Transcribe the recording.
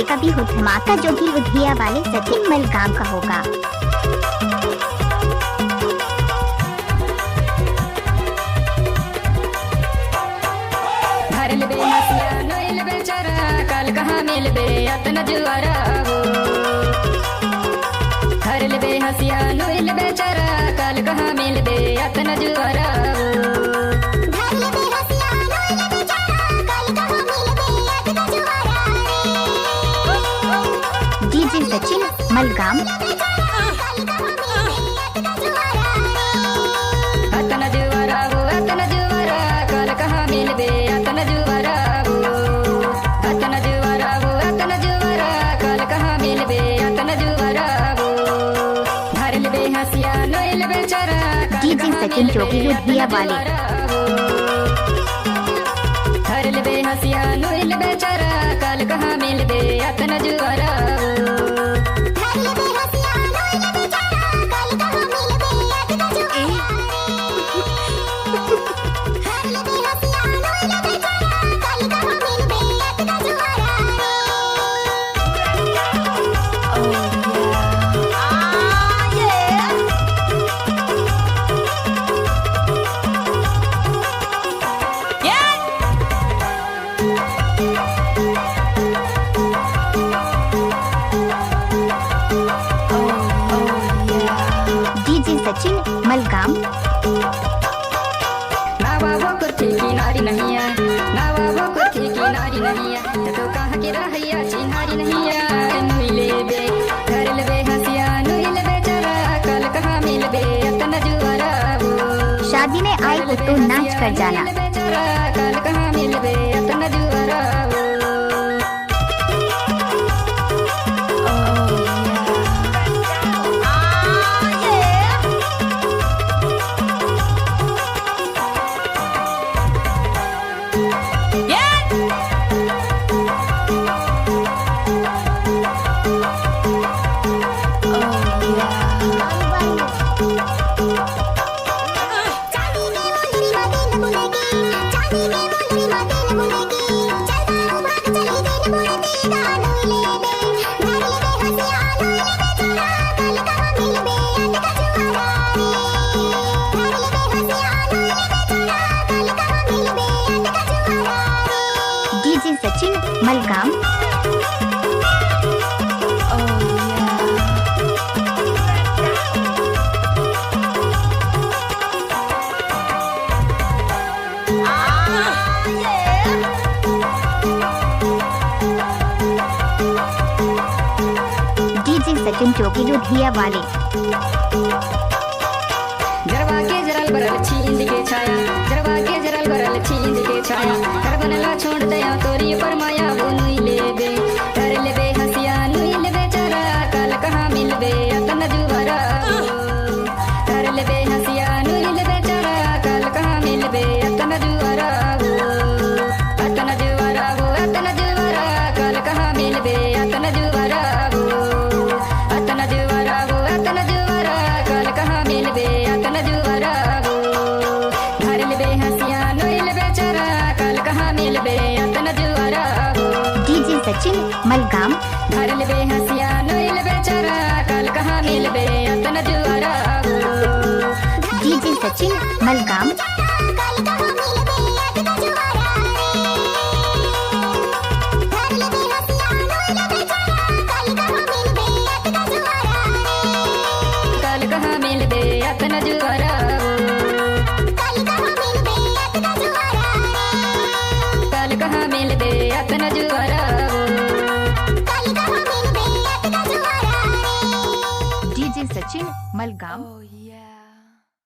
तरीके का भी हो धमाका, जो कि लुधिया वाले सचिन मलगाम का होगा। कल कहाँ मिलबे अतना जुआरा हो, हर लेबे हसिया नोइल बेचारा, कल कहाँ मिलबे अतना जुआरा हो। डीजे सचिन मलगाम। अतना जुआरा हो, अतना जुआरा, कल कहाँ मिलबे अतना जुआरा हो, अतना जुआरा हो, अतना जुआरा, कल कहाँ मिलबे अतना जुआरा हो। हर लेबे हसिया नोइल बेचारा, डीजे सचिन जोगी लुधिया वाले। हर लेबे हसिया नोइल बेचारा, कल कहाँ मिलबे अतना जुआरा हो। डीजे सचिन मलगाम। नावा वो कुर्ती की नारी नहीं है, नावा वो कुर्ती की नारी नहीं है, तो कहाँ की रहैया चिन्हारी नहीं है। नुइले बे घर लेबे हसिया नुइले बेचारा, कल कहाँ मिलबे अतना जुआरा हो। शादी में आए हो तो नाच कर जाना। बेचारा, कल कहाँ मिलबे अतना जुआरा हो। डीजे सचिन मलगाम। डीजे सचिन जोगी लुधिया वाले। जरवा के जरल बरल छींद के छाया, जरवा के जरल बरल छींद के छाया, कर बनला छोड़ दया तोरी पर माया वो नुई लेबे, कर लेबे हसिया नुई लेबे चारा, कल कहाँ मिलबे अतना जुआरा हो। कर लेबे हसिया नुई लेबे चारा, कल कहाँ मिलबे अतना जुआरा हो। अतना जुआरा हो, अतना जुआरा, कल कहाँ मिलबे अतना जुआरा हो। अतना जुआरा हो, अतना जुआरा, कल कहाँ मिलबे अतना जुआरा हो। घर लेबे हसिया नोइल बेचारा, कल कहाँ मिलबे अतना जुआरा हो। डीजे सचिन मलगाम। घर लेबे हसिया नोइल बेचारा, कल कहाँ मिलबे अतना जुआरा हो। डीजे सचिन मलगाम। कल कहाँ मिलबे अतना जुआरा हो। कल कहाँ मिलबे अतना जुआरा हो। डीजे सचिन मलगाम।